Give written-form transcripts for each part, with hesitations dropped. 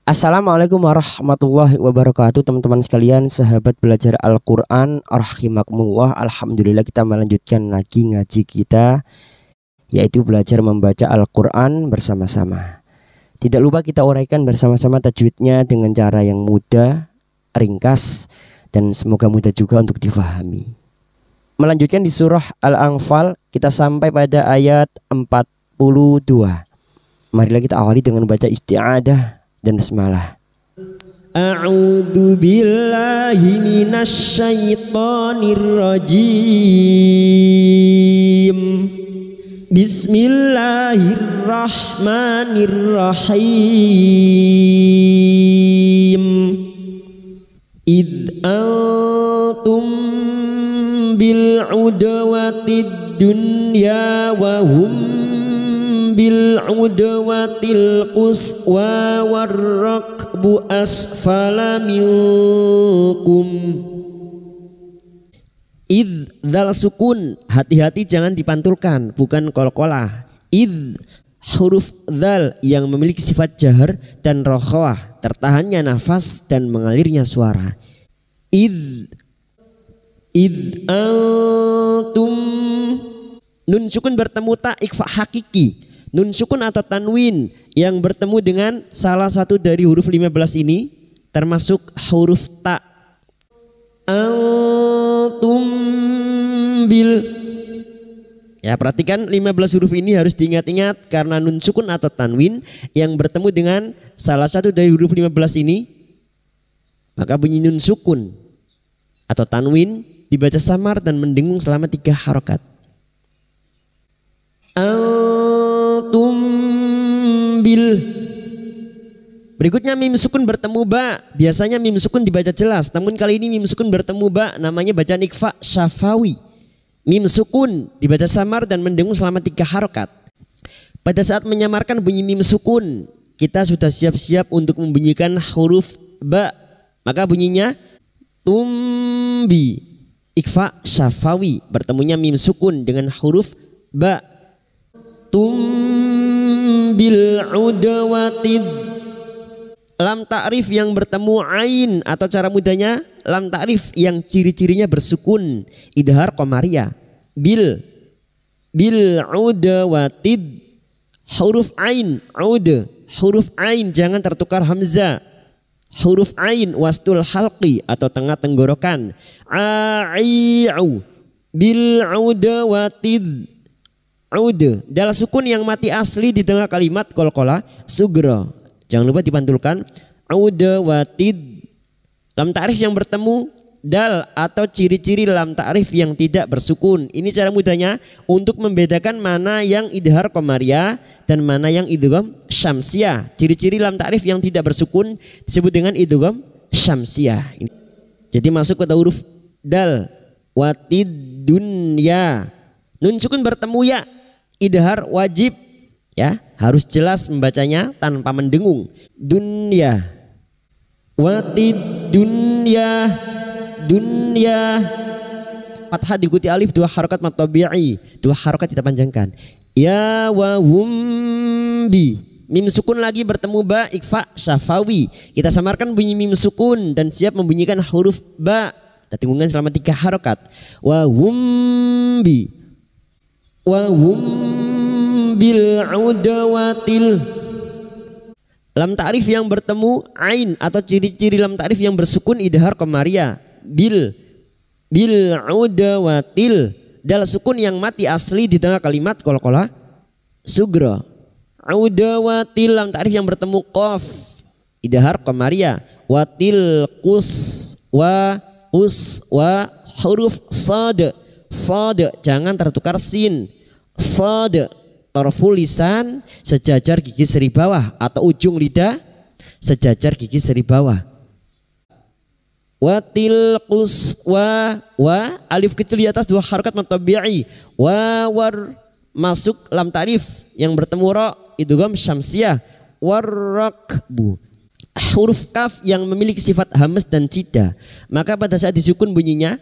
Assalamualaikum warahmatullahi wabarakatuh, teman-teman sekalian, sahabat belajar Al-Quran rahimakumullah. Alhamdulillah, kita melanjutkan lagi ngaji kita, yaitu belajar membaca Al-Quran bersama-sama. Tidak lupa kita uraikan bersama-sama tajwidnya dengan cara yang mudah, ringkas, dan semoga mudah juga untuk difahami. Melanjutkan di surah Al-Anfal, kita sampai pada ayat 42. Marilah kita awali dengan baca isti'adah dan basmalah. A'udzu billahi minasy syaithanir rajim. Bismillahirrahmanirrahim. Idz antum bil udwatid dunya wa hum bil udwatil quswa warrakbu asfala minkum. Idz dzal sukun, hati-hati jangan dipantulkan, bukan qalqalah. Idz huruf dzal yang memiliki sifat jahar dan rokhawah, tertahannya nafas dan mengalirnya suara. Idz antum, nun sukun bertemu ta ikhfa hakiki. Nun sukun atau tanwin yang bertemu dengan salah satu dari huruf 15 ini termasuk huruf ta. Antum bil, ya perhatikan 15 huruf ini harus diingat-ingat karena nun sukun atau tanwin yang bertemu dengan salah satu dari huruf 15 ini, maka bunyi nun sukun atau tanwin dibaca samar dan mendengung selama 3 harokat. Antum bil. Berikutnya mim sukun bertemu ba. Biasanya mim sukun dibaca jelas, namun kali ini mim sukun bertemu ba, namanya bacaan ikhfa syafawi. Mim sukun dibaca samar dan mendengung selama 3 harokat. Pada saat menyamarkan bunyi mim sukun, kita sudah siap-siap untuk membunyikan huruf ba, maka bunyinya tumbi. Ikhfa syafawi, bertemunya mim sukun dengan huruf ba. Tumbil udwatid. Lam ta'rif yang bertemu ain atau cara mudahnya lam ta'rif yang ciri-cirinya bersukun, idhar qamariyah. Bil udwatid, huruf ain huruf ain jangan tertukar hamzah. Huruf ain wastul halqi atau tengah tenggorokan. Ai'u bil udwatid. Ud dalam sukun yang mati asli di tengah kalimat qalqalah sugra. Jangan lupa dipantulkan. Udwatid. Lam ta'rif yang bertemu dal atau ciri-ciri lam ta'rif yang tidak bersukun. Ini cara mudahnya untuk membedakan mana yang idhar qamariyah dan mana yang idgham syamsiyah. Ciri-ciri lam ta'rif yang tidak bersukun disebut dengan idgham syamsiyah. Jadi masuk pada huruf dal. Watid dunya. Nun sukun bertemu ya, idhar wajib, ya harus jelas membacanya tanpa mendengung. Dunya, watid dunya. Fathah diikuti alif 2 harokat mad tabi'i, 2 harokat kita panjangkan. Ya wa hum bi. Mim sukun lagi bertemu ba, ikhfa syafawi. Kita samarkan bunyi mim sukun dan siap membunyikan huruf ba. Kita tinggungkan selama 3 harokat. Wa hum bi. Wa hum bil udwatil. Lam ta'rif yang bertemu ain atau ciri-ciri lam ta'rif yang bersukun idhar qamariyah. Bil udwatil. Dal sukun yang mati asli di tengah kalimat qalqalah sugra. Udwatil lam ta'rif yang bertemu qaf idhar qamariyah. Watil qus wa huruf sad jangan tertukar sin. Sad tarful lisan sejajar gigi seri bawah atau ujung lidah sejajar gigi seri bawah. Watil qus wa alif kecil di atas 2 harokat mad tabi'i. War masuk lam ta'rif yang bertemu ra idgham syamsiyah. Warrakbu. Huruf kaf yang memiliki sifat hamas dan cida, maka pada saat disukun bunyinya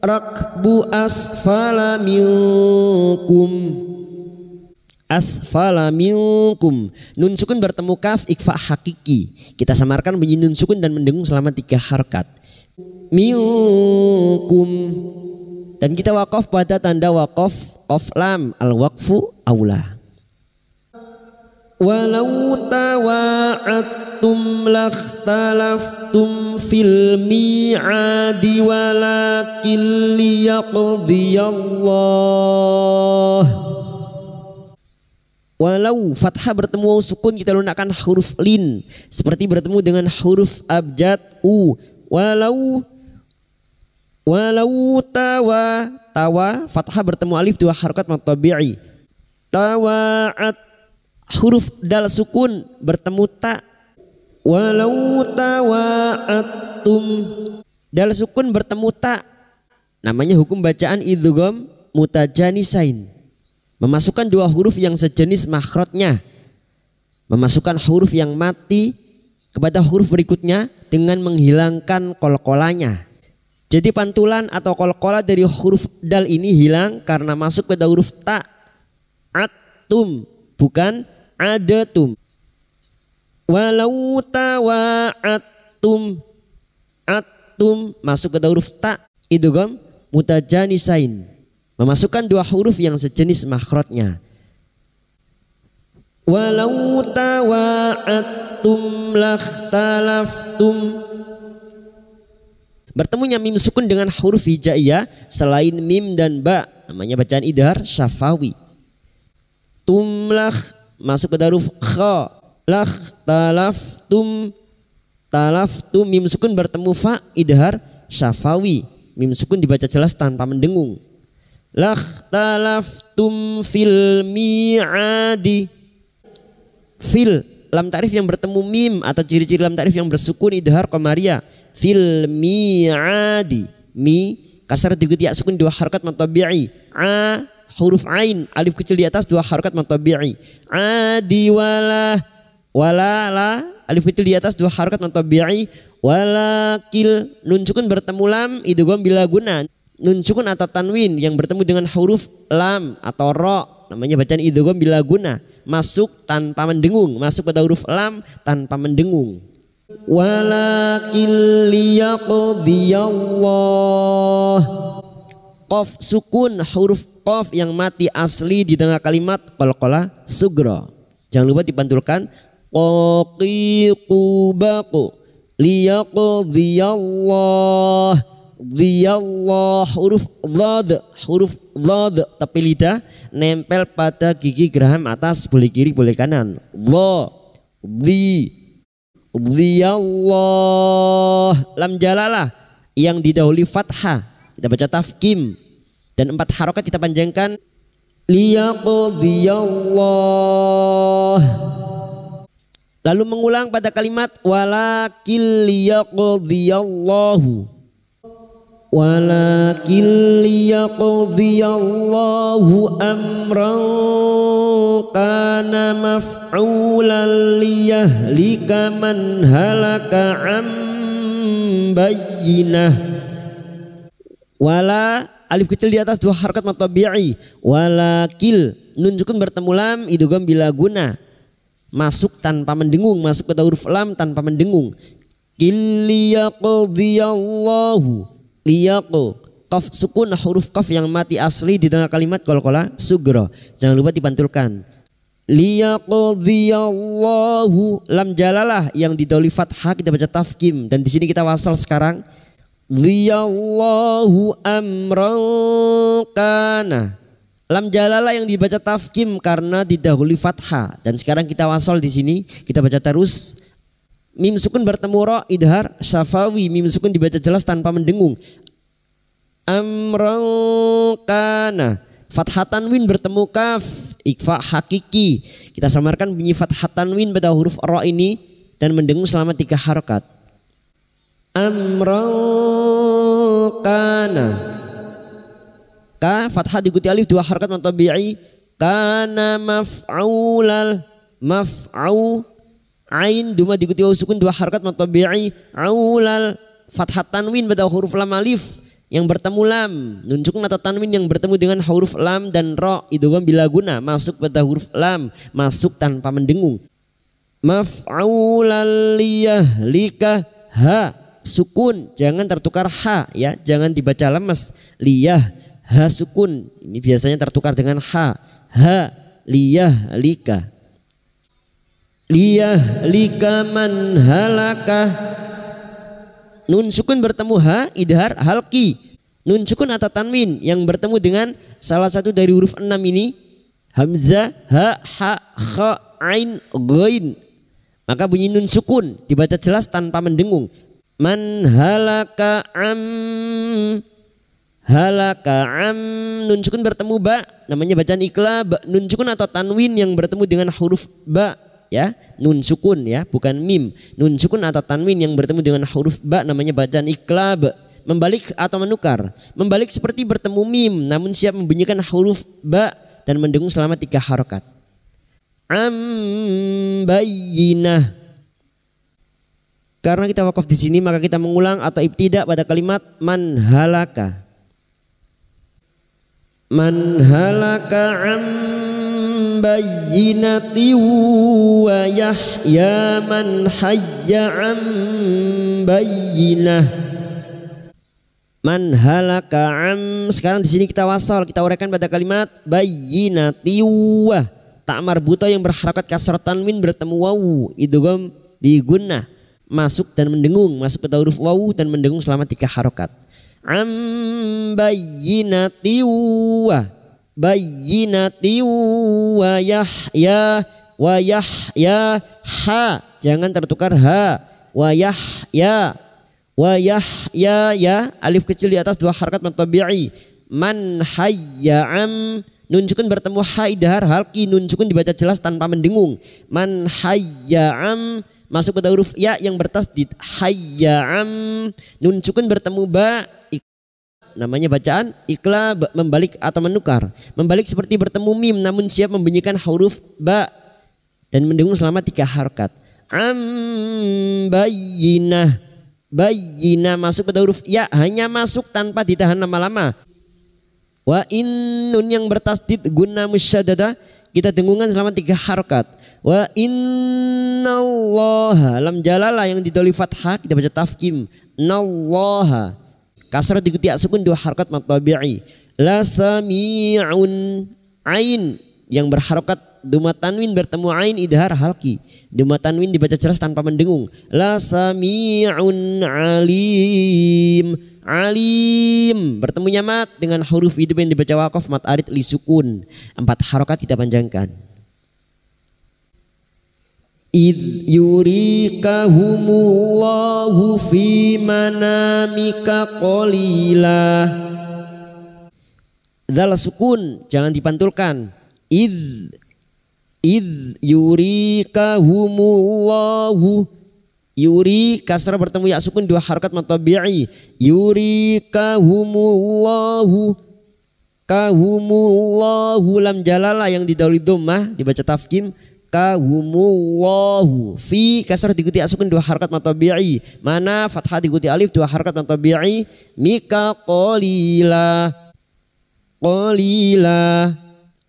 rakbu asfala minkum. asfala minkum. Nun sukun bertemu kaf ikhfa hakiki. Kita samarkan bunyi nun sukun dan mendengung selama 3 harakat. Minkum. Dan kita waqaf pada tanda waqaf qaf lam, al waqfu aula. Walau tawa'attum lakhtalaftum fil mi'adi walakin liyaqdiyallah. Walau fathah bertemu waw sukun kita lunakkan huruf lin seperti bertemu dengan huruf abjad u. Walau tawa fathah bertemu alif 2 harakat mad tabi'i. Tawa'at huruf dal sukun bertemu ta. Walau tawa'attum dal sukun bertemu ta. Namanya hukum bacaan idgham mutajanisain. Memasukkan 2 huruf yang sejenis makhrajnya. Memasukkan huruf yang mati kepada huruf berikutnya dengan menghilangkan kolkolanya. Jadi pantulan atau kolkola dari huruf dal ini hilang karena masuk pada huruf ta. Atum bukan adatum. Walau tawa'attum atum masuk pada huruf ta idgham mutajanisain. Memasukkan 2 huruf yang sejenis makhrajnya. Walau tawa'attum lakhtalaftum. Bertemunya mim sukun dengan huruf hijaiyah selain mim dan ba namanya bacaan idhar syafawi. Tumlakh masuk ke huruf kha. Lakhtalaftum talaftum mim sukun bertemu fa idhar syafawi. Mim sukun dibaca jelas tanpa mendengung. Lakhtalaftum fil mi'adi. Fil lam ta'rif yang bertemu mim atau ciri-ciri lam ta'rif yang bersukun idhar qamariyah. Fil mi'adi. Mi kasar diikuti ya sukun 2 harakat mad tabi'i. A huruf ain alif kecil di atas 2 harakat mad tabi'i. Adi wala la alif kecil di atas 2 harakat mad tabi'i. Walakil nun sukun bertemu lam idgham bila guna. Nun sukun atau tanwin yang bertemu dengan huruf lam atau ro namanya bacaan idgham bila guna, masuk tanpa mendengung, masuk pada huruf lam tanpa mendengung. Walakin liyaqdiyallah. Qaf sukun huruf qaf yang mati asli di tengah kalimat qalqalah sugra. Jangan lupa dipantulkan qaqiqubaqu liyaqdiyallah. Diyallah huruf dhad tapi lidah nempel pada gigi geraham atas boleh kiri boleh kanan. Diyallah lam jalalah yang didahului fathah kita baca tafkim dan 4 harakat kita panjangkan. Liyaqdiyallah. Lalu mengulang pada kalimat walakil liyaqdiyallahu. Walakin liyaqdiyallahu amran kana maf'ulan liyahlika man halaka am bayyinah. Wala alif kecil di atas 2 harakat mad tabi'i. Walakil nun sukun bertemu lam idgham bila guna, masuk tanpa mendengung, masuk pada huruf lam tanpa mendengung. Liyaqdiyallahu. Liyaqu qaf sukun huruf qaf yang mati asli di tengah kalimat qalqalah sugra. Jangan lupa dipantulkan. Liyaqdiyallahu lam jalalah yang didahului fathah kita baca tafkim dan di sini kita wasal sekarang. Liyallahu amran kana. Lam jalalah yang dibaca tafkim karena didahului fathah dan sekarang kita wasal di sini kita baca terus. Mim sukun bertemu ro idhar syafawi, mim sukun dibaca jelas tanpa mendengung. Amran kana. Fathah tanwin bertemu kaf ikhfa hakiki. Kita samarkan bunyi fathah tanwin pada huruf ro ini dan mendengung selama 3 harakat. Amran kana. Ka fathah diikuti alif 2 harakat mad tabi'i. Kana maf'ulal maf'u. Ain duma diikuti waw sukun 2 harakat mad tabi'i. Aulal fathah tanwin pada huruf lam alif yang bertemu lam, nun sukun atau tanwin yang bertemu dengan huruf lam dan ro, idgham bila guna, masuk pada huruf lam, masuk tanpa mendengung. Maf'ulan liyahlika, ha sukun, jangan tertukar ha ya, jangan dibaca lemes. Liyah, ha sukun, ini biasanya tertukar dengan ha liyahlika. Liyahlika man halaka, nun sukun bertemu ha, idhar halki. Nun sukun atau tanwin yang bertemu dengan salah satu dari huruf 6 ini, hamzah, ha, kha, ain, ghain, maka bunyi nun sukun, dibaca jelas tanpa mendengung. Man halaka am, nun sukun bertemu ba, namanya bacaan iklab. Nun sukun atau tanwin yang bertemu dengan huruf ba ya, nun sukun ya, bukan mim. Nun sukun atau tanwin yang bertemu dengan huruf ba namanya bacaan iklab. Membalik atau menukar. Membalik seperti bertemu mim namun siap membunyikan huruf ba dan mendengung selama 3 harokat. Bayyinah. Karena kita wakaf di sini maka kita mengulang atau ibtidak pada kalimat man halaka. Man halaka bayyinati wa yahya man hayya bayyinah. Man halaka sekarang di sini kita wasal, kita uraikan pada kalimat bayyinati wa, tak marbuta yang berharakat kasrah tanwin bertemu wawu, idgham bi gunnah, masuk dan mendengung, masuk pada huruf wawu dan mendengung selama 3 harokat. Bayyinati wa, bayyinati wa yahya, ha, jangan tertukar ha, wa yahya ya, alif kecil di atas 2 harakat mentabi'i. Man hayya nun sukun bertemu ha, idhar halki, nun sukun dibaca jelas tanpa mendengung. Man hayya masuk pada huruf ya yang bertasdid, hayya nun sukun bertemu ba, namanya bacaan iklab, membalik atau menukar. Membalik seperti bertemu mim namun siap membunyikan huruf ba dan mendengung selama 3 harakat. Bayyinah masuk pada huruf ya, hanya masuk tanpa ditahan lama-lama. Wa in nun yang bertasdid gunnah musyaddadah kita dengungkan selama 3 harakat. Wa innallaha, lam jalalah yang didoli fathah kita baca tafkim. Nallaha kasrah diikuti sukun 2 harakat matabi'i. La sami'un, ain yang berharakat duma tanwin bertemu ain idhar halki. Duma tanwin dibaca jelas tanpa mendengung. La sami'un alim, bertemunya mat dengan huruf hidup yang dibaca waqaf mat arid li sukun. 4 harokat kita panjangkan. Idh yurikahumullahu fi manamika qalila. Dzal sukun jangan dipantulkan. Idh yurikahumullahu, yuri kasrah bertemu ya sukun 2 harakat matabi'i. Yurikahumullahu, kahumullahu lam jalalah yang didahului dhammah dibaca tafkim. Kahumullahu, fi kasrah diikuti sukun 2 harakat matabi'i. Mana fathah diikuti alif 2 harakat matabi'i. Mika qalila,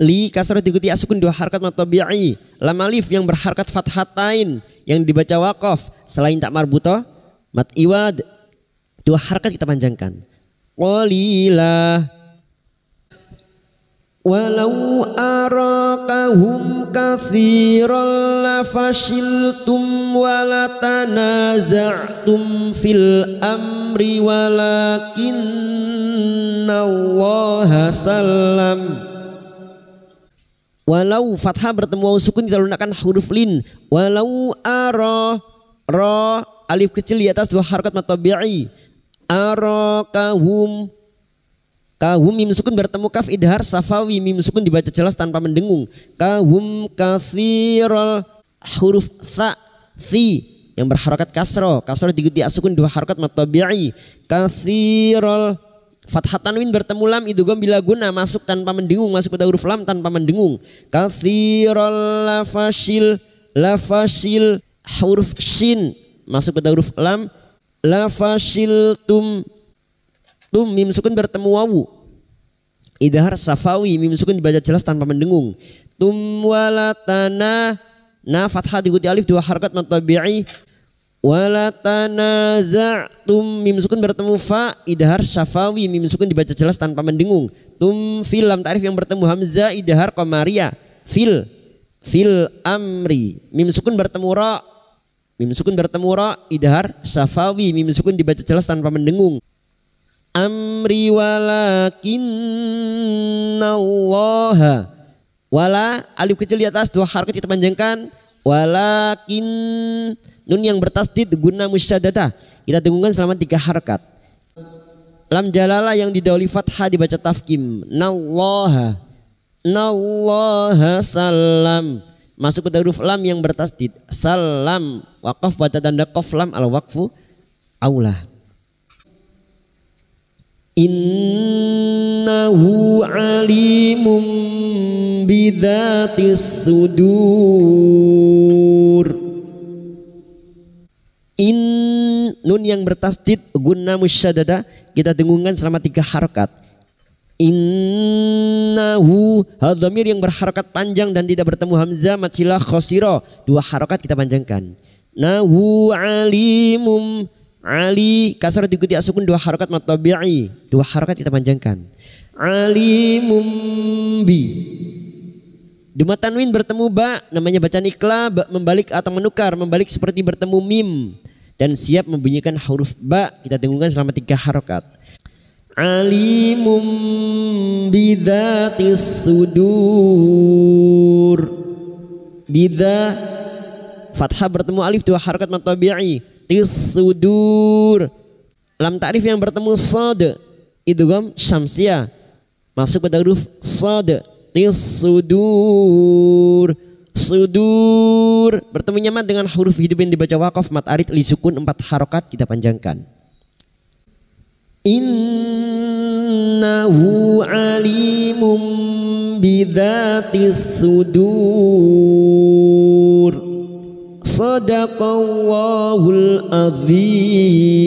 li kasrah diikuti sukun 2 harakat matabi'i. Lam alif yang berharakat fathatain yang dibaca waqaf selain tak marbuta mat iwad 2 harakat kita panjangkan. Qalila. Walau arakahum katsiran lafashiltum walatanaza'tum fil amri walakinnallaha sallam. Walau fathah bertemu wawu sukun kita lunakkan huruf lin. Walau ara, ra alif kecil di atas 2 harakat matabi'i. Arakahum, kahum mim sukun bertemu kaf idhar safawi, mim sukun dibaca jelas tanpa mendengung. Kahum katsiral, huruf sa, si yang berharakat kasroh, kasroh diikuti sukun 2 harakat matabi'i. Katsiral, fathah tanwin bertemu lam idgham bila guna, masuk tanpa mendengung, masuk pada huruf lam tanpa mendengung. Katsiral lafashil, huruf shin masuk pada huruf lam. Lafashiltum, Tum mim sukun bertemu wawu. Idhar safawi mim sukun dibaca jelas tanpa mendengung. Tum walatana na fathah diikuti alif 2 harakat mad tabi'i. Walatanazatum mim sukun bertemu fa. Idhar safawi mim sukun dibaca jelas tanpa mendengung. Tum fil lam ta'rif yang bertemu hamzah. Idhar qamariyah. Fil amri mim sukun bertemu ra. Mim sukun bertemu ra. Idhar safawi mim sukun dibaca jelas tanpa mendengung. Amri walakinnallaha. Wala alif kecil di atas 2 harakat kita panjangkan. Walakin nun yang bertasdid guna musyaddadah kita dengungkan selama 3 harakat. Lam jalalah yang didahului fathah dibaca tafkim. Nallaha salam masuk pada huruf lam yang bertasdid. Salam waqaf pada tanda qaf lam al waqfu aula. Innahu alimum bidzatis sudur. Nun yang bertasdid guna musyaddadah kita dengungkan selama 3 harakat. Innahu hadhamir yang berharakat panjang dan tidak bertemu hamzah matsilah khosiro 2 harakat kita panjangkan. Nahu alimum ali kasar diikuti asukun 2 harakat mad tabi'i 2 harakat kita panjangkan. Alimum bi duma tanwin bertemu ba namanya bacaan iqlab membalik atau menukar membalik seperti bertemu mim dan siap membunyikan huruf ba kita dengungkan selama 3 harakat. Alimum bidzatis sudur. Bidza fathah bertemu alif 2 harakat mad tabi'i. Tis sudur. Lam ta'rif yang bertemu sad idgham syamsiyah masuk pada huruf sad. Tis sudur. Sudur bertemu nyaman dengan huruf hidup yang dibaca waqaf mad arid li sukun 4 harakat kita panjangkan. Innahu alimum bidzatis sudur. Sadaqallahul azim.